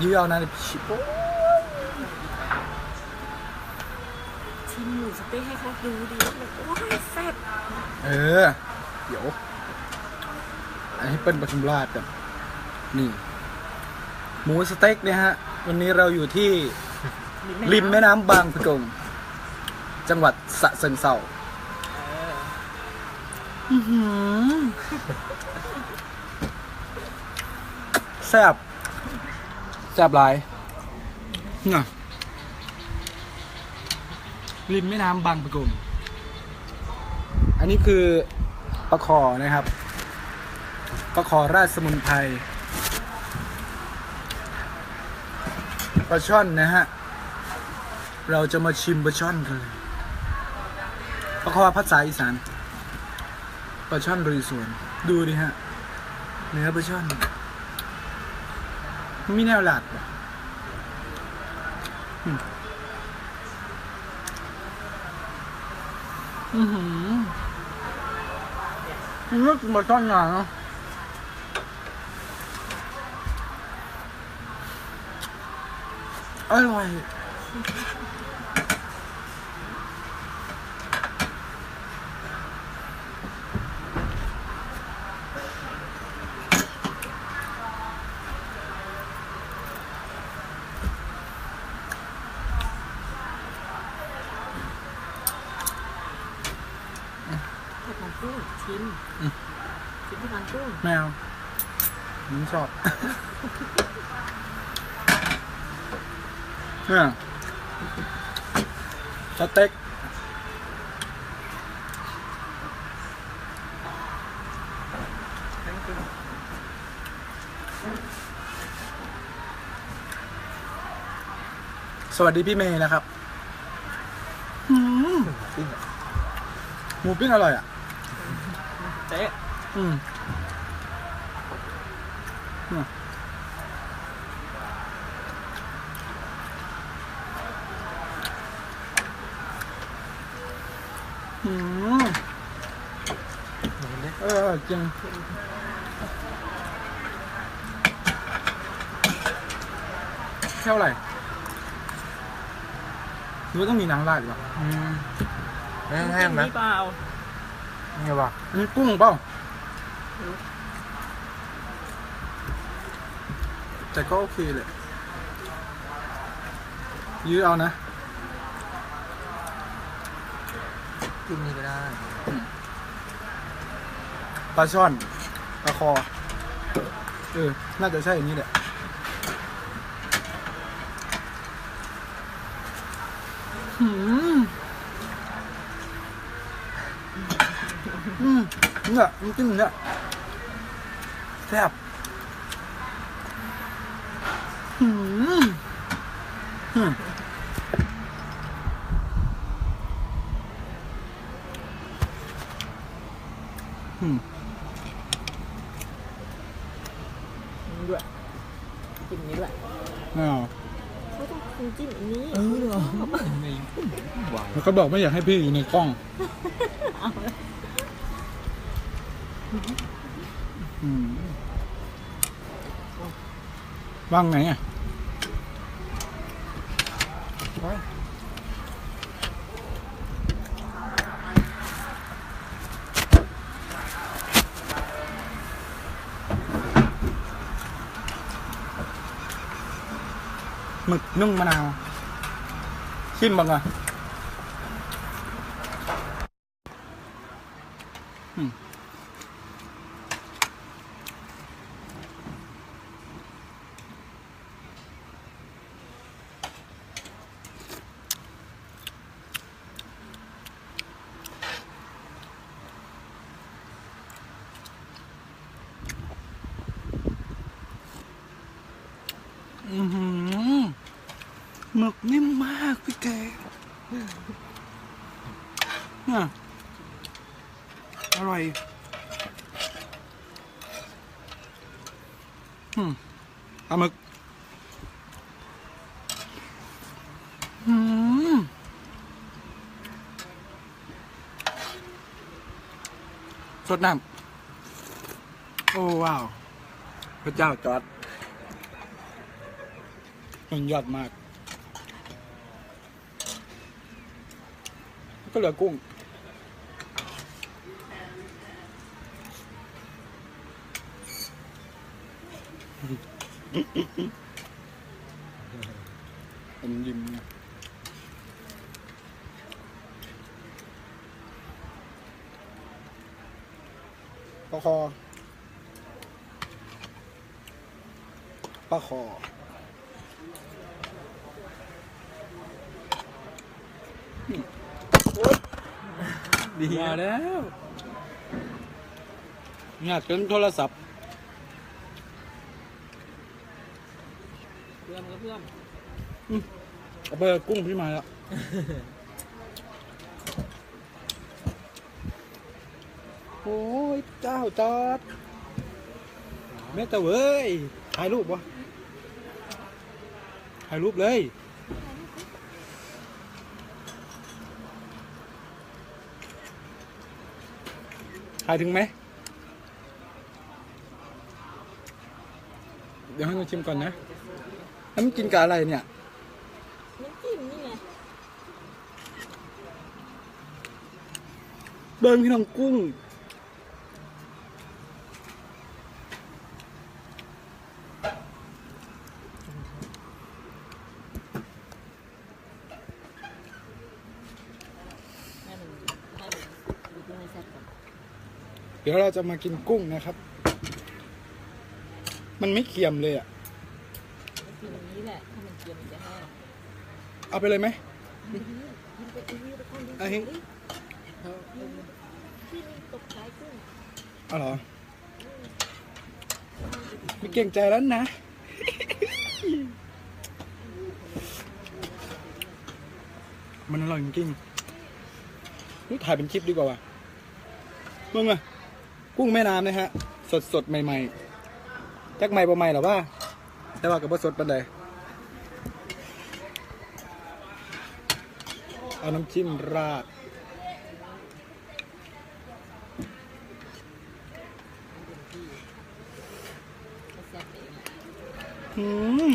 ยื้อเอานะชิโอ้ชิมหมูสเต๊กให้เขาดูดิแบบว้ายแซ่บเดี๋ยวอันนี้เป็นปทุมราชกันนี่หมูสเต็กเนี่ยฮะวันนี้เราอยู่ที่ริมแม่น้ำบางปะกงจังหวัดฉะเชิงเทราแซ่บหลายเนี่ยริมแม่น้ำบางปะกงอันนี้คือปลาขอนะครับปลาขอราชสมุนไพรปลาช่อนนะฮะเราจะมาชิมปลาช่อนกันเลยปลาขอภาษาอีสานปลาช่อนลุยสวนดูดิฮะเนื้อปลาช่อนมีแนวหลัดนึกปลาช่อนอย่างเนาะอร่อยผัดมันกุ้งชิมผัดมันกุ้งแมวผมชอบเนี่ยสเต็กสวัสดีพี่เมย์นะครับหมูปิ้งอร่อยอ่ะเจ๊จริงเท่าไหร่หรือว่าต้องมีน้ำราดหรอแห้งๆนะเปล่าไงวะอันนี้กุ้งเปล่าแต่ก็โอเคเลยยื้อเอานะกินนี่ก็ได้ปลาช่อนปลาคอน่าจะใช่อย่างนี้แหละเนี่ยมันกินเนี่ยแซ่บด้วยจิ้มนี้ด้วยเขาต้องจิ้มอันนี้เหรอแล้วก็บอกไม่อยากให้พี่อยู่ในกล้องว่างไงอ่ะหมึกนึ่งมะนาวชิมบ้างอ่ะหมึกนิ่มมากพี่แกเนี่ยอร่อยปลาหมึกสดน้ำโอ้ว้าวพระเจ้าจอด มันยอดมาก ก็เหลือกุ้ง เป็นริมนะปลาคอปลาคอดีมาแล้วงานกันโทรศัพท์ เพื่อนก็เพื่อน เอาไปกุ้งพี่มาแล้ว โอ้ยเจ้าจอดแม่ตะเว้ยถ่ายรูปวะถ่ายรูปเลยถ่ายถึงไหมเดี๋ยวให้มาชิมก่อนนะแล้วมันกินกับอะไรเนี่ย น้ำจิ้มนี่ไง เบิ้งพี่น้องกุ้ง ให้มันดูให้แซ่บก่อน เดี๋ยวเราจะมากินกุ้งนะครับ มันไม่เค็มเลยอ่ะ กินอย่างนี้แหละถ้ามันเค็มมันจะแห้ง เอาไปเลยไหม กินไปกินไปก่อนดิ อ่ะเฮ้ย ที่นี่ตกท้ายกุ้ง เอาเหรอไม่เก่งใจแล้วนะ มันอร่อยจริงๆนี่ถ่ายเป็นคลิปดีกว่าว่ะมึงอะกุ้งแม่น้ำนะฮะ สดๆ ใหม่ๆจักใหม่บ่ใหม่หรอว่าแต่ว่ากับว่าสดปันใดเอาน้ำจิ้มราด ให้แซ่บเอง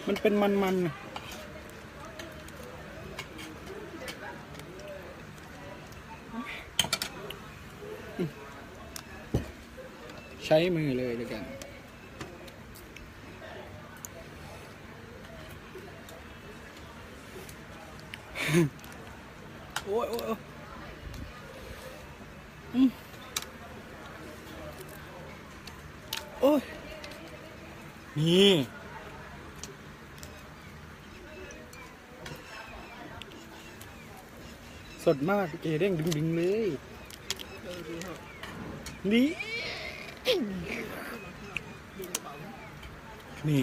มันเป็นมันๆน่ะใช้มือเลยแล้วกัน โอ้ยโอ้ยโอ้ยโอ้ยนี่ สดมากเกเด้งดึงๆเลย ดีเหรอ นี่ นี่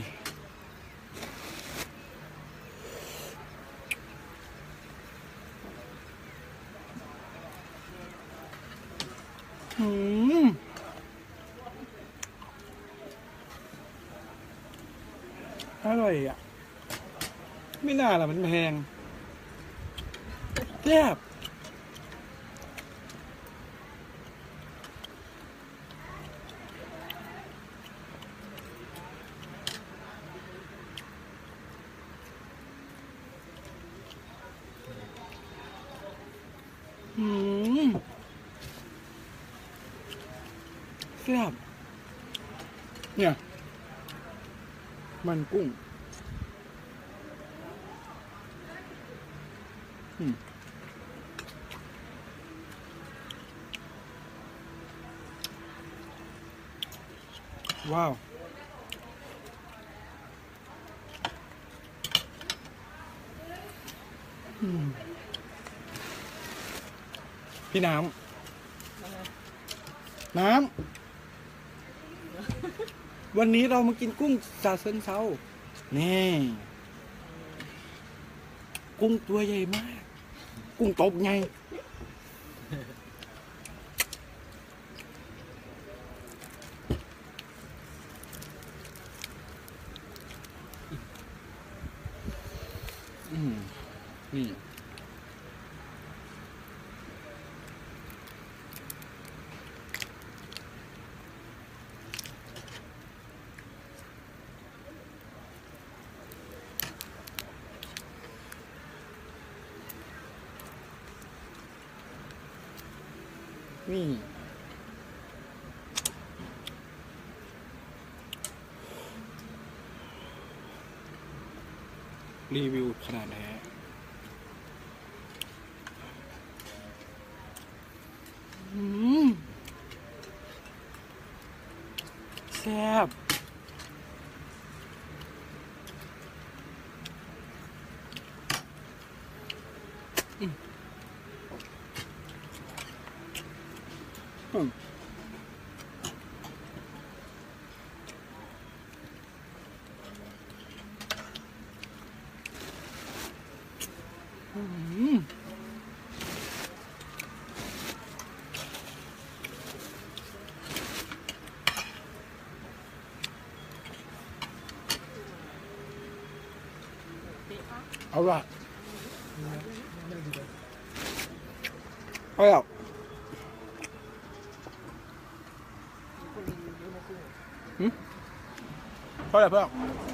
อร่อยอ่ะ ไม่น่าล่ะมันแพงแซ่บแซ่บเนี่ย มันกุ้งว้าวพี่น้ำ น้ำ วันนี้เรามากินกุ้งซาเซินเซานี่ กุ้งตัวใหญ่มาก กุ้งตบไงนี่ นี่รีวิวขนาดแท้แซ่บเอาละเอาแล้วเท่าไหร่เพื่อน